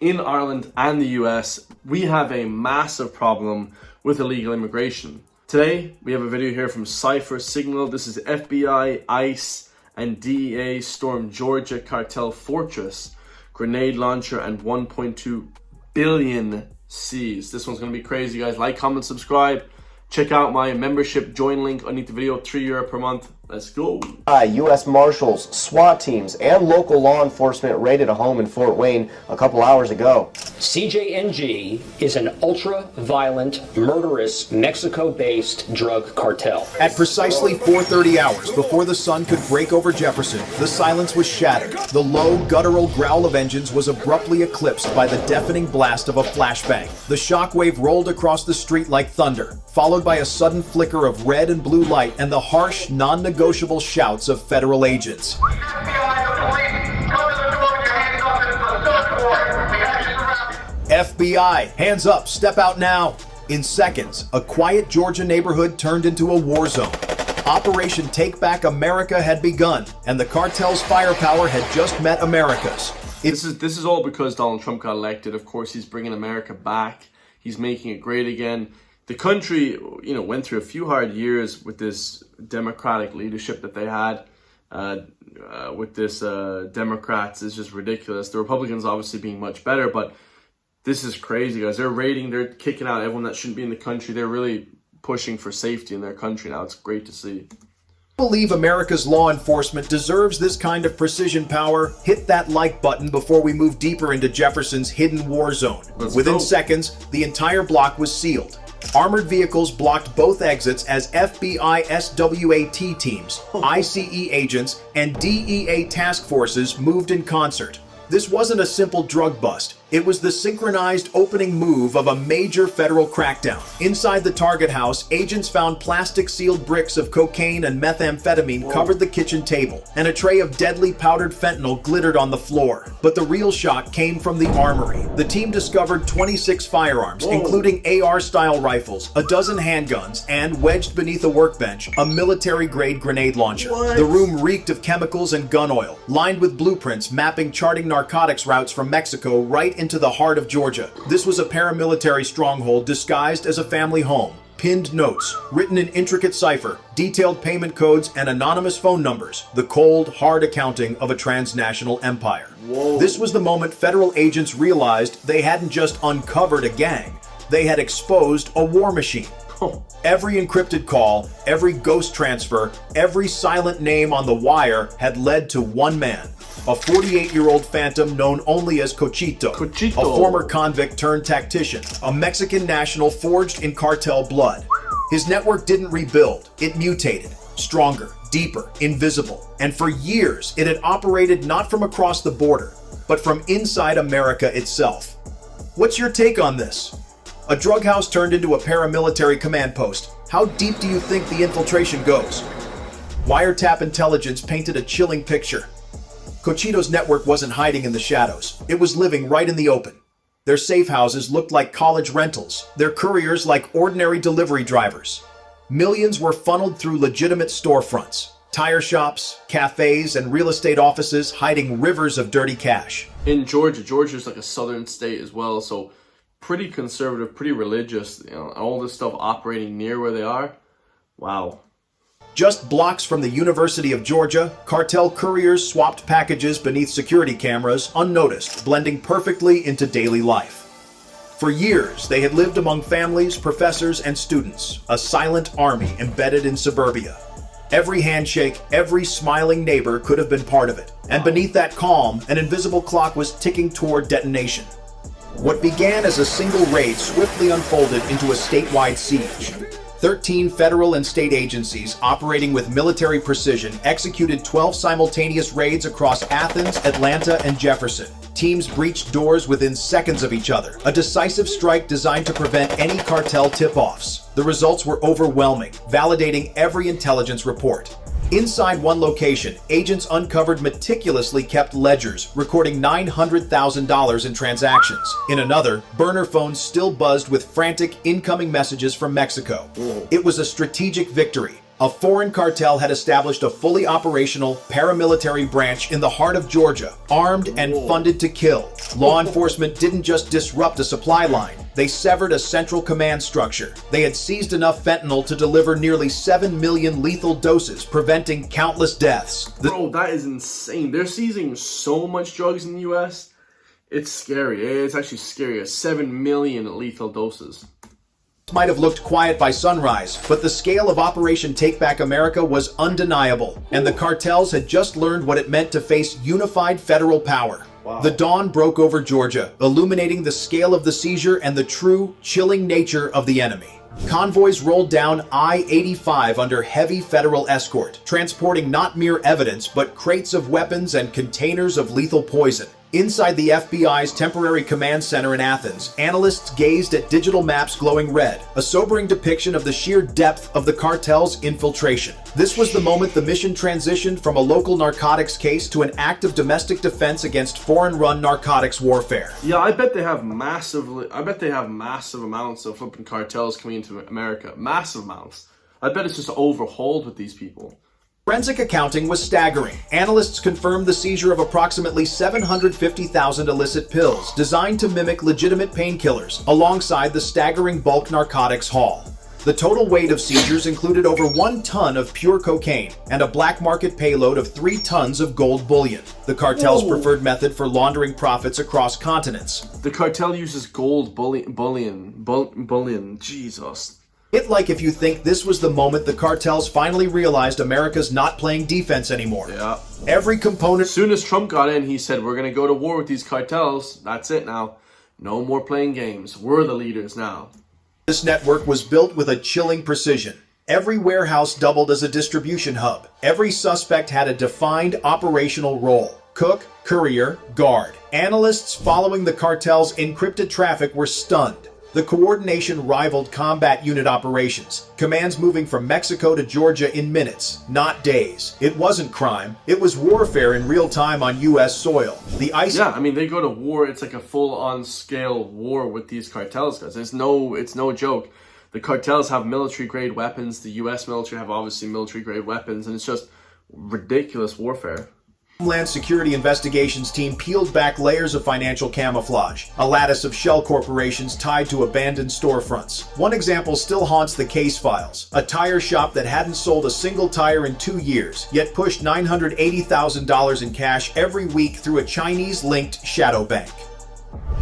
In Ireland and the US, we have a massive problem with illegal immigration. Today, we have a video here from Cypher Signal. This is FBI, ICE, and DEA storm Georgia cartel fortress, grenade launcher, and 1.2 billion seized. This one's going to be crazy, guys. Like, comment, subscribe. Check out my membership join link underneath the video, €3 per month. Let's go. U.S. Marshals, SWAT teams, and local law enforcement raided a home in Fort Wayne a couple hours ago. CJNG is an ultra-violent, murderous, Mexico-based drug cartel. At precisely 4:30 hours before the sun could break over Jefferson, the silence was shattered. The low, guttural growl of engines was abruptly eclipsed by the deafening blast of a flashbang. The shockwave rolled across the street like thunder, followed by a sudden flicker of red and blue light and the harsh, non-negotiable shouts of federal agents. FBI, hands up, step out now. In seconds, a quiet Georgia neighborhood turned into a war zone. Operation Takeback America had begun, and the cartel's firepower had just met America's. This is all because Donald Trump got elected. Of course, he's bringing America back. He's making it great again. The country, went through a few hard years with this Democratic leadership that they had. With this Democrats is just ridiculous. The Republicans obviously being much better, but this is crazy, guys. They're raiding, they're kicking out everyone that shouldn't be in the country. They're really pushing for safety in their country now. It's great to see. I believe America's law enforcement deserves this kind of precision power. Hit that like button before we move deeper into Jefferson's hidden war zone. Within seconds, the entire block was sealed. Armored vehicles blocked both exits as FBI SWAT teams, ICE agents, and DEA task forces moved in concert. This wasn't a simple drug bust. It was the synchronized opening move of a major federal crackdown. Inside the target house, agents found plastic-sealed bricks of cocaine and methamphetamine covered the kitchen table, and a tray of deadly powdered fentanyl glittered on the floor. But the real shock came from the armory. The team discovered 26 firearms, including AR-style rifles, a dozen handguns, and, wedged beneath a workbench, a military-grade grenade launcher. The room reeked of chemicals and gun oil, lined with blueprints mapping charting narcotics routes from Mexico right into the heart of Georgia. This was a paramilitary stronghold disguised as a family home. Pinned notes, written in intricate cipher, detailed payment codes, and anonymous phone numbers. The cold, hard accounting of a transnational empire. This was the moment federal agents realized they hadn't just uncovered a gang, they had exposed a war machine. Every encrypted call, every ghost transfer, every silent name on the wire had led to one man. A 48-year-old phantom known only as Cochito, a former convict turned tactician, a Mexican national forged in cartel blood. His network didn't rebuild, it mutated, stronger, deeper, invisible. And for years, it had operated not from across the border, but from inside America itself. What's your take on this? A drug house turned into a paramilitary command post. How deep do you think the infiltration goes? Wiretap intelligence painted a chilling picture. Cochito's network wasn't hiding in the shadows. It was living right in the open. Their safe houses looked like college rentals, their couriers like ordinary delivery drivers. Millions were funneled through legitimate storefronts, tire shops, cafes, and real estate offices hiding rivers of dirty cash. In Georgia's like a southern state as well, so pretty conservative, pretty religious, all this stuff operating near where they are. Wow. Just blocks from the University of Georgia, cartel couriers swapped packages beneath security cameras unnoticed, blending perfectly into daily life. For years, they had lived among families, professors, and students, a silent army embedded in suburbia. Every handshake, every smiling neighbor could have been part of it. And beneath that calm, an invisible clock was ticking toward detonation. What began as a single raid swiftly unfolded into a statewide siege. 13 federal and state agencies operating with military precision executed 12 simultaneous raids across Athens, Atlanta, and Jefferson. Teams breached doors within seconds of each other, a decisive strike designed to prevent any cartel tip-offs. The results were overwhelming, validating every intelligence report. Inside one location, agents uncovered meticulously kept ledgers, recording $900,000 in transactions. In another, burner phones still buzzed with frantic incoming messages from Mexico. It was a strategic victory, A foreign cartel had established a fully operational paramilitary branch in the heart of Georgia, armed and funded to kill. Law enforcement didn't just disrupt a supply line. They severed a central command structure. They had seized enough fentanyl to deliver nearly 7 million lethal doses, preventing countless deaths. Bro, that is insane. They're seizing so much drugs in the US. It's scary. It's actually scary. 7 million lethal doses. Might have looked quiet by sunrise, but the scale of Operation Takeback America was undeniable, and the cartels had just learned what it meant to face unified federal power. Wow. The dawn broke over Georgia, illuminating the scale of the seizure and the true, chilling nature of the enemy. Convoys rolled down I-85 under heavy federal escort, transporting not mere evidence, but crates of weapons and containers of lethal poison. Inside the FBI's temporary command center in Athens, analysts gazed at digital maps glowing red, a sobering depiction of the sheer depth of the cartel's infiltration. This was the moment the mission transitioned from a local narcotics case to an act of domestic defense against foreign-run narcotics warfare. Yeah, I bet they have massive amounts of flipping cartels coming into America. Massive amounts. I bet it's just overhauled with these people. Forensic accounting was staggering. Analysts confirmed the seizure of approximately 750,000 illicit pills designed to mimic legitimate painkillers, alongside the staggering bulk narcotics haul. The total weight of seizures included over 1 ton of pure cocaine and a black market payload of 3 tons of gold bullion, the cartel's preferred method for laundering profits across continents. The cartel uses gold bullion. Jesus. It like if you think this was the moment the cartels finally realized America's not playing defense anymore. Yeah. Every component... As soon as Trump got in, he said, we're going to go to war with these cartels. That's it now. No more playing games. We're the leaders now. This network was built with a chilling precision. Every warehouse doubled as a distribution hub. Every suspect had a defined operational role. Cook, courier, guard. Analysts following the cartel's encrypted traffic were stunned. The coordination rivaled combat unit operations, commands moving from Mexico to Georgia in minutes, not days. It wasn't crime, it was warfare in real time on U.S. soil. Yeah, I mean, they go to war, it's like a full-on scale war with these cartels, guys. It's no joke. The cartels have military-grade weapons, the U.S. military have obviously military-grade weapons, and it's just ridiculous warfare. Homeland Security Investigations team peeled back layers of financial camouflage, a lattice of shell corporations tied to abandoned storefronts. One example still haunts the case files, a tire shop that hadn't sold a single tire in 2 years, yet pushed $980,000 in cash every week through a Chinese-linked shadow bank.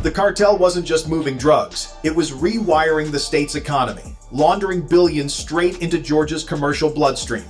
The cartel wasn't just moving drugs, it was rewiring the state's economy, laundering billions straight into Georgia's commercial bloodstream.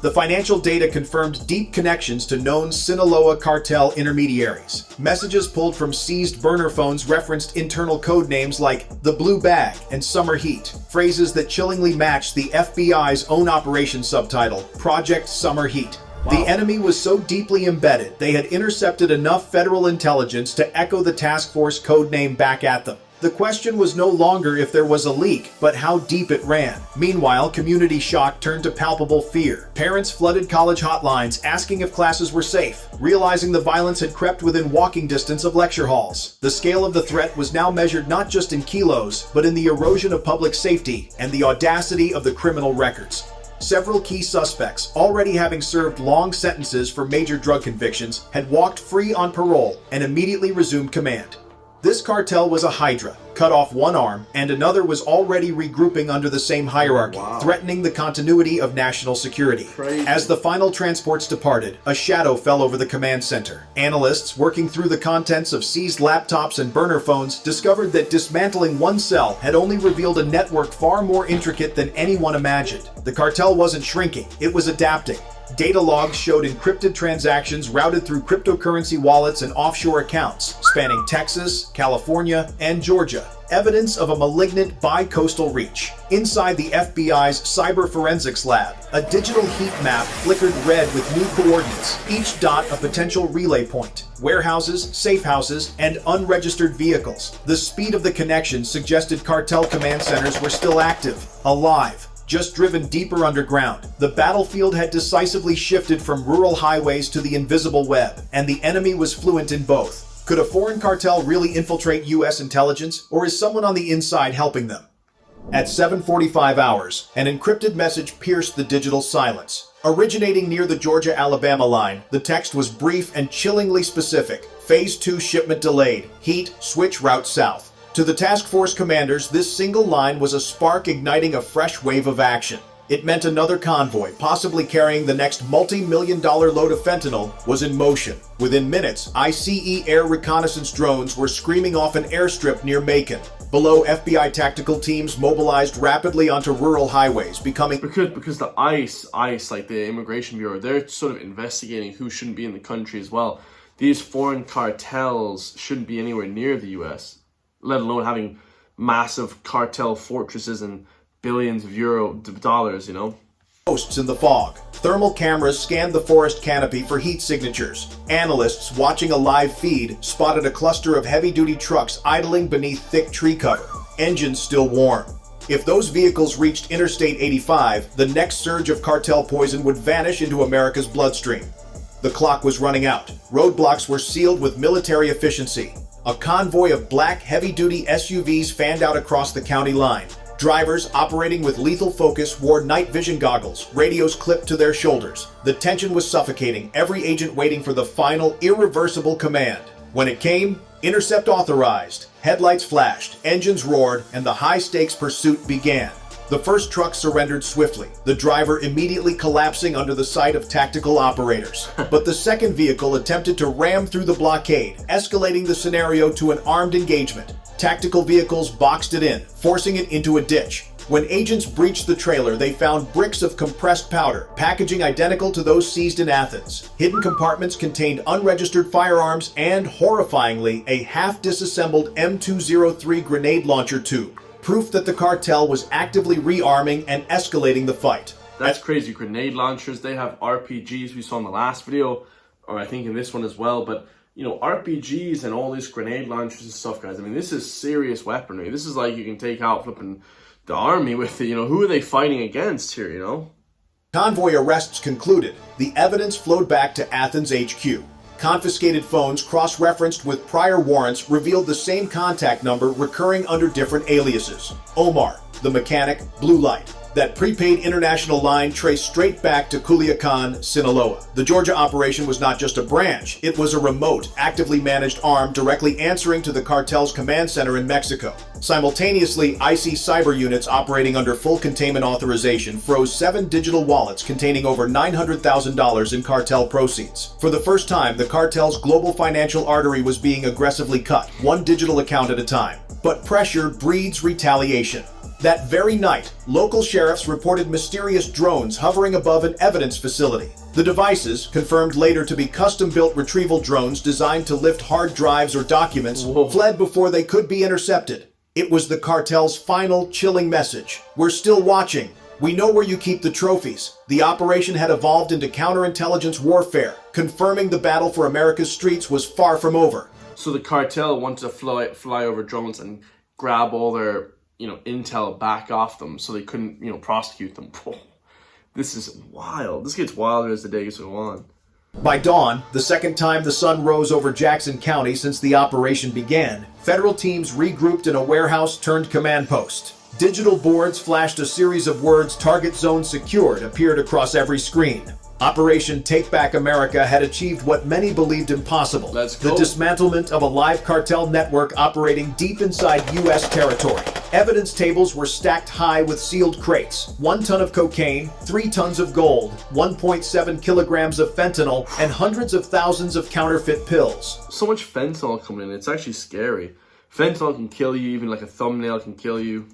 The financial data confirmed deep connections to known Sinaloa cartel intermediaries. Messages pulled from seized burner phones referenced internal code names like the Blue Bag and Summer Heat, phrases that chillingly matched the FBI's own operation subtitle, Project Summer Heat. Wow. The enemy was so deeply embedded, they had intercepted enough federal intelligence to echo the task force code name back at them. The question was no longer if there was a leak, but how deep it ran. Meanwhile, community shock turned to palpable fear. Parents flooded college hotlines asking if classes were safe, realizing the violence had crept within walking distance of lecture halls. The scale of the threat was now measured not just in kilos, but in the erosion of public safety and the audacity of the criminal records. Several key suspects, already having served long sentences for major drug convictions, had walked free on parole and immediately resumed command. This cartel was a hydra, cut off one arm, and another was already regrouping under the same hierarchy, threatening the continuity of national security. Crazy. As the final transports departed, a shadow fell over the command center. Analysts, working through the contents of seized laptops and burner phones, discovered that dismantling one cell had only revealed a network far more intricate than anyone imagined. The cartel wasn't shrinking, it was adapting. Data logs showed encrypted transactions routed through cryptocurrency wallets and offshore accounts, spanning Texas, California, and Georgia. Evidence of a malignant bi-coastal reach. Inside the FBI's cyber forensics lab, a digital heat map flickered red with new coordinates, each dot a potential relay point. Warehouses, safe houses, and unregistered vehicles. The speed of the connection suggested cartel command centers were still active, alive, just driven deeper underground. The battlefield had decisively shifted from rural highways to the invisible web, and the enemy was fluent in both. Could a foreign cartel really infiltrate U.S. intelligence, or is someone on the inside helping them? At 7:45 hours, an encrypted message pierced the digital silence. Originating near the Georgia-Alabama line, the text was brief and chillingly specific. Phase 2 shipment delayed. Heat, switch route south. To the task force commanders, this single line was a spark igniting a fresh wave of action. It meant another convoy, possibly carrying the next multi-million-dollar load of fentanyl, was in motion. Within minutes, ICE air reconnaissance drones were screaming off an airstrip near Macon. Below, FBI tactical teams mobilized rapidly onto rural highways, becoming... Because the ICE, like the Immigration Bureau, they're sort of investigating who shouldn't be in the country as well. These foreign cartels shouldn't be anywhere near the US, let alone having massive cartel fortresses and billions of dollars, you know? Posts in the fog. Thermal cameras scanned the forest canopy for heat signatures. Analysts watching a live feed spotted a cluster of heavy-duty trucks idling beneath thick tree cover, engines still warm. If those vehicles reached Interstate 85, the next surge of cartel poison would vanish into America's bloodstream. The clock was running out. Roadblocks were sealed with military efficiency. A convoy of black, heavy-duty SUVs fanned out across the county line. Drivers operating with lethal focus wore night vision goggles, radios clipped to their shoulders. The tension was suffocating, every agent waiting for the final, irreversible command. When it came, intercept authorized. Headlights flashed, engines roared, and the high-stakes pursuit began. The first truck surrendered swiftly, the driver immediately collapsing under the sight of tactical operators. But the second vehicle attempted to ram through the blockade, escalating the scenario to an armed engagement. Tactical vehicles boxed it in, forcing it into a ditch. When agents breached the trailer, they found bricks of compressed powder, packaging identical to those seized in Athens. Hidden compartments contained unregistered firearms and, horrifyingly, a half-disassembled M203 grenade launcher tube. Proof that the cartel was actively rearming and escalating the fight. That's crazy. Grenade launchers, they have RPGs we saw in the last video, or I think in this one as well, but you know, RPGs and all these grenade launchers and stuff, guys. I mean, this is serious weaponry. This is like you can take out flipping the army with it. You know, who are they fighting against here, you know? Convoy arrests concluded. The evidence flowed back to Athens HQ. Confiscated phones cross-referenced with prior warrants revealed the same contact number recurring under different aliases. Omar, the mechanic, Blue Light. That prepaid international line traced straight back to Culiacan, Sinaloa. The Georgia operation was not just a branch, it was a remote, actively managed arm directly answering to the cartel's command center in Mexico. Simultaneously, IC cyber units operating under full containment authorization froze 7 digital wallets containing over $900,000 in cartel proceeds. For the first time, the cartel's global financial artery was being aggressively cut, one digital account at a time. But pressure breeds retaliation. That very night, local sheriffs reported mysterious drones hovering above an evidence facility. The devices, confirmed later to be custom-built retrieval drones designed to lift hard drives or documents, fled before they could be intercepted. It was the cartel's final chilling message. We're still watching. We know where you keep the trophies. The operation had evolved into counterintelligence warfare, confirming the battle for America's streets was far from over. So the cartel wanted to fly over drones and grab all their intel back off them so they couldn't, prosecute them. This is wild. This gets wilder as the days go on. By dawn, the second time the sun rose over Jackson County since the operation began, federal teams regrouped in a warehouse turned command post. Digital boards flashed a series of words "Target Zone Secured" appeared across every screen. Operation Takeback America had achieved what many believed impossible. Let's go. The dismantlement of a live cartel network operating deep inside U.S. territory. Evidence tables were stacked high with sealed crates. 1 ton of cocaine, 3 tons of gold, 1.7 kilograms of fentanyl, and hundreds of thousands of counterfeit pills. So much fentanyl coming in, it's actually scary. Fentanyl can kill you, even like a thumbnail can kill you.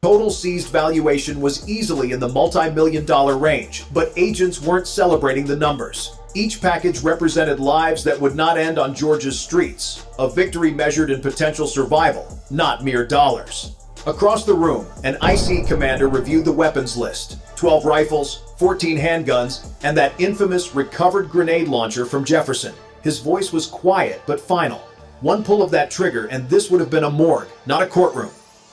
Total seized valuation was easily in the multi-million-dollar range, but agents weren't celebrating the numbers. Each package represented lives that would not end on Georgia's streets, a victory measured in potential survival, not mere dollars. Across the room, an IC commander reviewed the weapons list: 12 rifles, 14 handguns, and that infamous recovered grenade launcher from Jefferson. His voice was quiet but final. One pull of that trigger and this would have been a morgue, not a courtroom.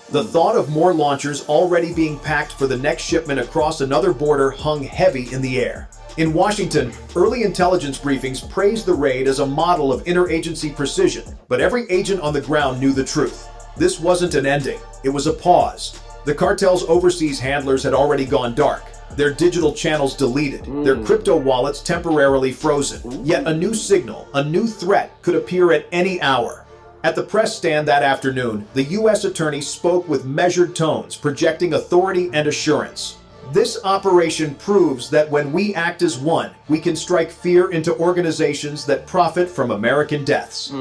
The thought of more launchers already being packed for the next shipment across another border hung heavy in the air. In Washington, early intelligence briefings praised the raid as a model of interagency precision, but every agent on the ground knew the truth. This wasn't an ending, it was a pause. The cartel's overseas handlers had already gone dark, their digital channels deleted, their crypto wallets temporarily frozen. Yet a new signal, a new threat could appear at any hour. At the press stand that afternoon, the U.S. attorney spoke with measured tones, projecting authority and assurance. This operation proves that when we act as one, we can strike fear into organizations that profit from American deaths.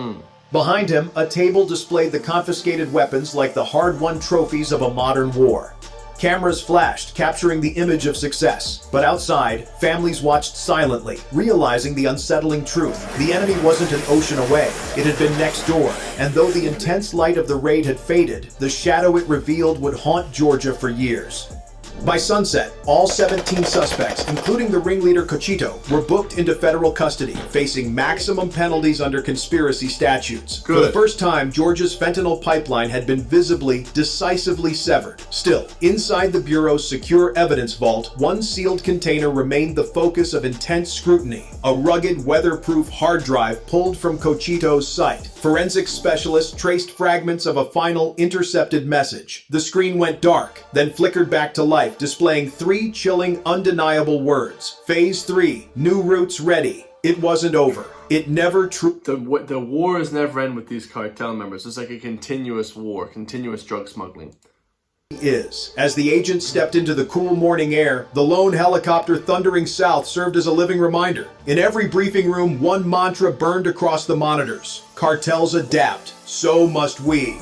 Behind him, a table displayed the confiscated weapons like the hard-won trophies of a modern war. Cameras flashed, capturing the image of success. But outside, families watched silently, realizing the unsettling truth. The enemy wasn't an ocean away. It had been next door. And though the intense light of the raid had faded, the shadow it revealed would haunt Georgia for years. By sunset, all 17 suspects, including the ringleader Cochito, were booked into federal custody, facing maximum penalties under conspiracy statutes. For the first time, Georgia's fentanyl pipeline had been visibly, decisively severed. Still, inside the Bureau's secure evidence vault, one sealed container remained the focus of intense scrutiny. A rugged, weatherproof hard drive pulled from Cochito's site. Forensic specialists traced fragments of a final intercepted message. The screen went dark, then flickered back to life, displaying 3 chilling, undeniable words. Phase 3, new routes ready. It wasn't over. It never The wars never end with these cartel members. It's like a continuous war, continuous drug smuggling. is. As the agent stepped into the cool morning air, the lone helicopter thundering south served as a living reminder. In every briefing room, one mantra burned across the monitors. Cartels adapt, so must we.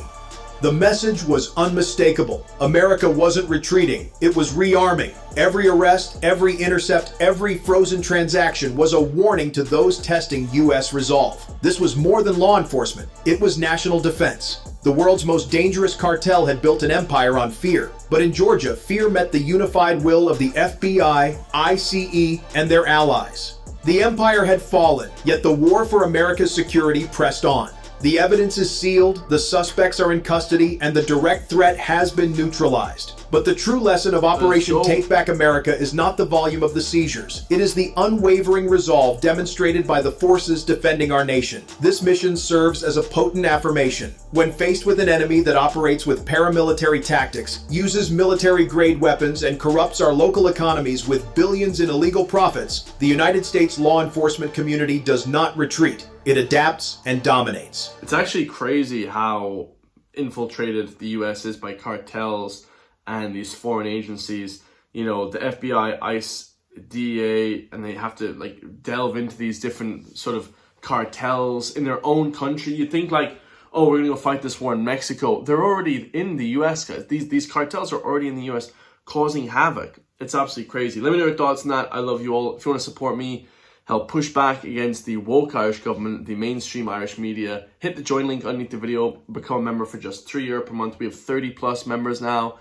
The message was unmistakable. America wasn't retreating, it was rearming. Every arrest, every intercept, every frozen transaction was a warning to those testing U.S. resolve. This was more than law enforcement, it was national defense. The world's most dangerous cartel had built an empire on fear. But in Georgia, fear met the unified will of the FBI, ICE, and their allies. The empire had fallen, yet the war for America's security pressed on. The evidence is sealed, the suspects are in custody, and the direct threat has been neutralized. But the true lesson of Operation Takeback America is not the volume of the seizures. It is the unwavering resolve demonstrated by the forces defending our nation. This mission serves as a potent affirmation. When faced with an enemy that operates with paramilitary tactics, uses military-grade weapons, and corrupts our local economies with billions in illegal profits, the United States law enforcement community does not retreat. It adapts and dominates. It's actually crazy how infiltrated the US is by cartels and these foreign agencies. You know, the FBI, ICE, DEA, and they have to like delve into these different sort of cartels in their own country. You think like, oh, we're gonna go fight this war in Mexico. They're already in the US, guys. These cartels are already in the US causing havoc. It's absolutely crazy. Let me know your thoughts on that. I love you all. If you want to support me, help push back against the woke Irish government, the mainstream Irish media, hit the join link underneath the video, become a member for just €3 per month. We have 30 plus members now.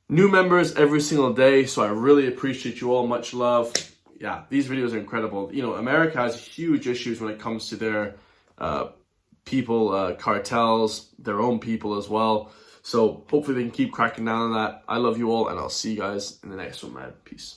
New members every single day, so I really appreciate you all. Much love. Yeah, these videos are incredible. You know, America has huge issues when it comes to their people, cartels, their own people as well. So hopefully they can keep cracking down on that. I love you all, and I'll see you guys in the next one, man. Peace.